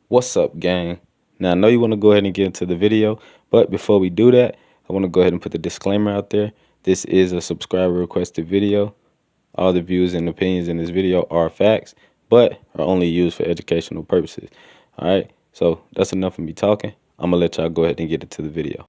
What's up, gang? Now, I know you want to go ahead and get into the video, but before we do that, I want to go ahead and put the disclaimer out there. This is a subscriber requested video. All the views and opinions in this video are facts, but are only used for educational purposes. All right, so that's enough of me talking. I'm going to let y'all go ahead and get into the video.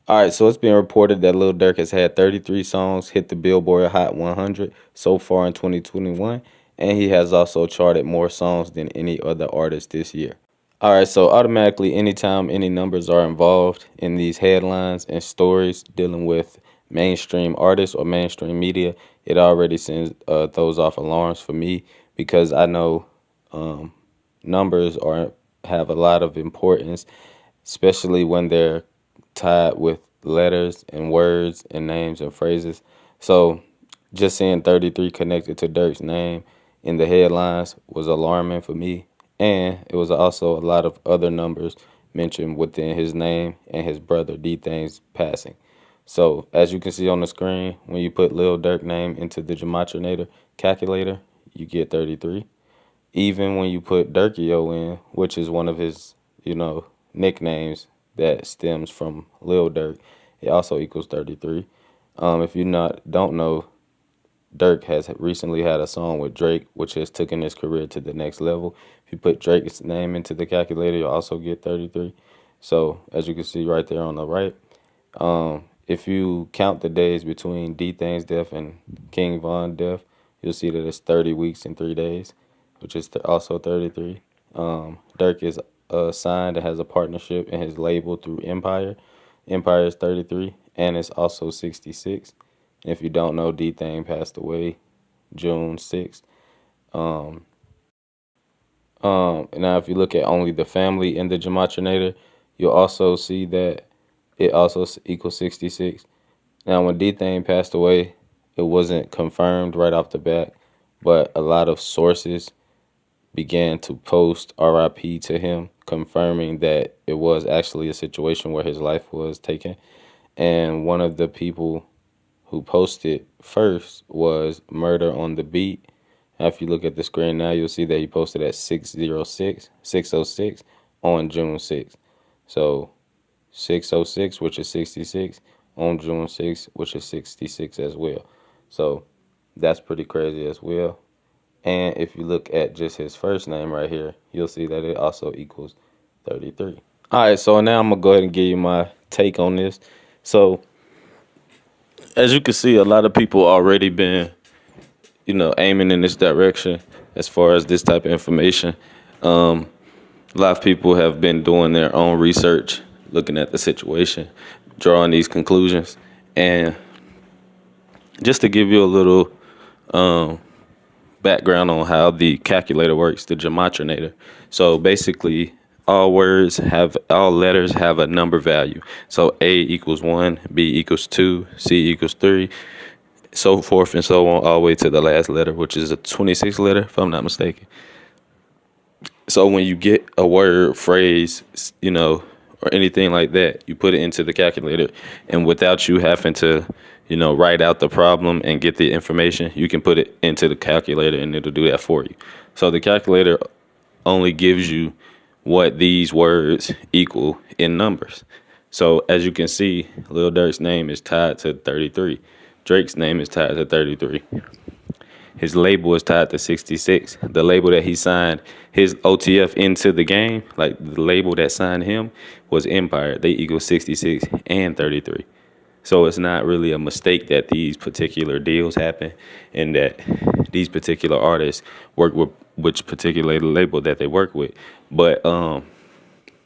All right, so it's been reported that Lil Durk has had 33 songs hit the Billboard Hot 100 so far in 2021, and he has also charted more songs than any other artist this year. All right, so automatically, anytime any numbers are involved in these headlines and stories dealing with mainstream artists or mainstream media, it already sends throws off alarms for me because I know numbers have a lot of importance, especially when they're tied with letters and words and names and phrases. So just seeing 33 connected to Dirk's name in the headlines was alarming for me. And it was also a lot of other numbers mentioned within his name and his brother D-Thing's passing. So as you can see on the screen, when you put Lil Durk name into the Gematrinator calculator, you get 33. Even when you put Durkio in, which is one of his, nicknames that stems from Lil Durk, it also equals 33. If you don't know, Dirk has recently had a song with Drake, which has taken his career to the next level. If you put Drake's name into the calculator, you'll also get 33. So as you can see right there on the right, if you count the days between D-Thing's death and King Von's death, you'll see that it's 30 weeks and 3 days, which is also 33. Dirk is signed and has a partnership in his label through Empire. Empire is 33, and it's also 66. If you don't know, D-Thing passed away June 6th. Now, if you look at only the family in the Gematrinator, you'll also see that it also equals 66. Now, when D-Thing passed away, it wasn't confirmed right off the bat, but a lot of sources began to post RIP to him, confirming that it was actually a situation where his life was taken. And one of the people who posted first was Murder on the Beat. Now, if you look at the screen now, you'll see that he posted at 6:06 on June 6th. So 6:06, which is 66, on June 6th, which is 66 as well. So that's pretty crazy as well. And if you look at just his first name right here, you'll see that it also equals 33. All right, so now I'm going to go ahead and give you my take on this. So as you can see, a lot of people already been, aiming in this direction as far as this type of information. A lot of people have been doing their own research, looking at the situation, drawing these conclusions. And just to give you a little background on how the calculator works, the Gematrinator. So basically, all letters have a number value. So A equals 1, B equals 2, C equals 3, so forth and so on, all the way to the last letter, which is a 26 letter, if I'm not mistaken. So when you get a word, phrase, or anything like that, you put it into the calculator, and without you having to, write out the problem and get the information, you can put it into the calculator and it'll do that for you. So the calculator only gives you what these words equal in numbers. So as you can see, Lil Durk's name is tied to 33. Drake's name is tied to 33. His label is tied to 66. The label that he signed his OTF into the game, like the label that signed him, was Empire. They equal 66 and 33. So it's not really a mistake that these particular deals happen and that these particular artists work with which particular label that they work with. But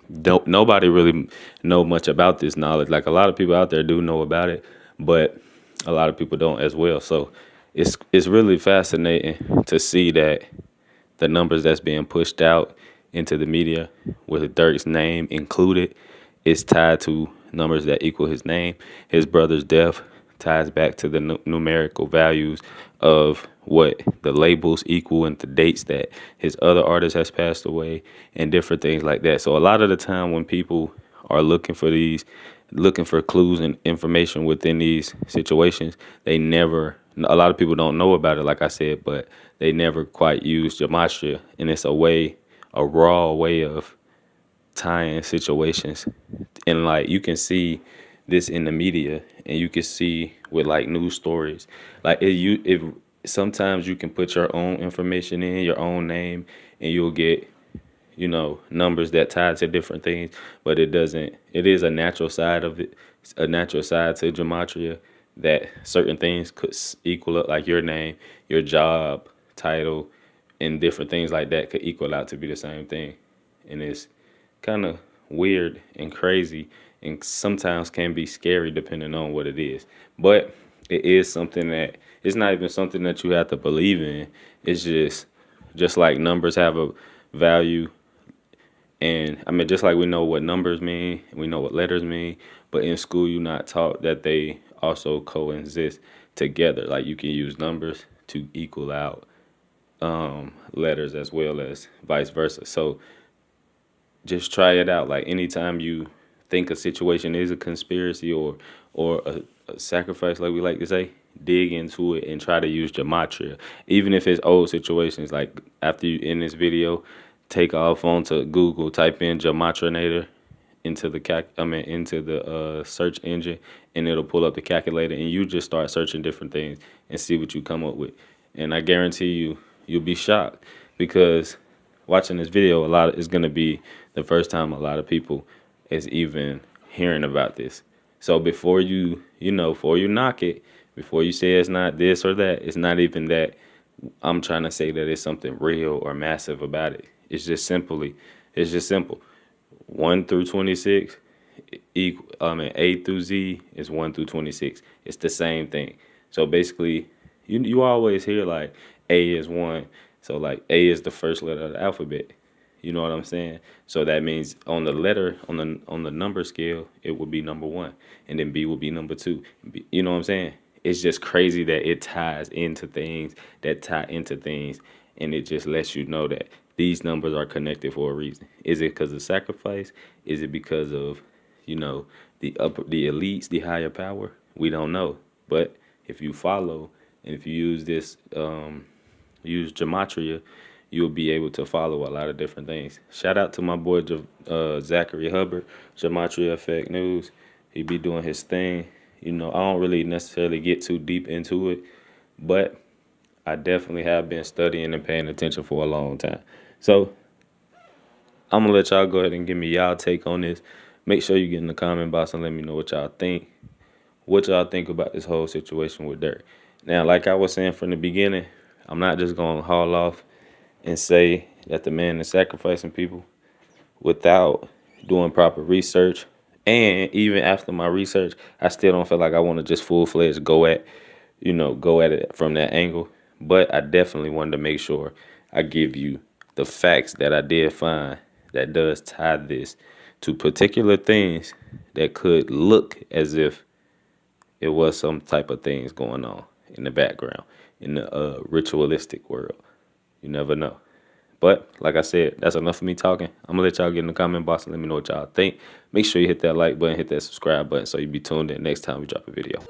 nobody really know much about this knowledge. Like, a lot of people out there do know about it, but a lot of people don't as well. So it's really fascinating to see that the numbers that's being pushed out into the media with Dirk's name included is tied to numbers that equal his name. His brother's death ties back to the numerical values of what the labels equal and the dates that his other artist has passed away and different things like that. So a lot of the time when people are looking for clues and information within these situations, a lot of people don't know about it, like I said, but they never quite use gematria, and it's a raw way of tying situations, and like you can see this in the media, and you can see with like news stories, like if sometimes you can put your own information in your own name, and you'll get, you know, numbers that tie to different things, but it doesn't. It is a natural side of it, a natural side to gematria, that certain things could equal up, like your name, your job title, and different things like that could equal out to be the same thing. And it's kind of weird and crazy, and sometimes can be scary depending on what it is. But it is something that, it's not even something that you have to believe in. It's just like numbers have a value. And I mean, just like we know what numbers mean, we know what letters mean, but in school you're not taught that they also coexist together. Like you can use numbers to equal out letters as well as vice versa. So just try it out. Like anytime you think a situation is a conspiracy or a sacrifice, like we like to say, dig into it and try to use gematria. Even if it's old situations, like after you in this video, take off onto Google, type in gematrinator into the into the search engine, and it'll pull up the calculator, and you just start searching different things and see what you come up with. And I guarantee you'll be shocked, because watching this video, a lot is going to be the first time a lot of people is even hearing about this. So before before you knock it, before you say it's not this or that, it's not even that I'm trying to say that it's something real or massive about it. It's just simple. 1 through 26 equal, A through Z is 1 through 26. It's the same thing. So basically, you always hear like A is 1. So like A is the first letter of the alphabet. You know what I'm saying? So that means on the letter, on the number scale, it would be number 1, and then B would be number 2. You know what I'm saying? It's just crazy that it ties into things that tie into things, and it just lets you know that these numbers are connected for a reason. Is it because of sacrifice? Is it because of, the elites, the higher power? We don't know. But if you follow, and if you use this, use gematria, you'll be able to follow a lot of different things. Shout out to my boy Zachary Hubbard, Gematria Effect News. He be doing his thing. I don't really necessarily get too deep into it, but I definitely have been studying and paying attention for a long time. So I'm gonna let y'all go ahead and give me y'all take on this. Make sure you get in the comment box and let me know what y'all think. What y'all think about this whole situation with Durk. Now, like I was saying from the beginning, I'm not just gonna haul off and say that the man is sacrificing people without doing proper research. And even after my research, I still don't feel like I want to just full-fledged go at it from that angle. But I definitely wanted to make sure I give you the facts that I did find that does tie this to particular things that could look as if it was some type of things going on in the background, in the ritualistic world. You never know. But like I said, that's enough of me talking. I'm gonna let y'all get in the comment box and let me know what y'all think. Make sure you hit that like button, hit that subscribe button, so you be tuned in next time we drop a video.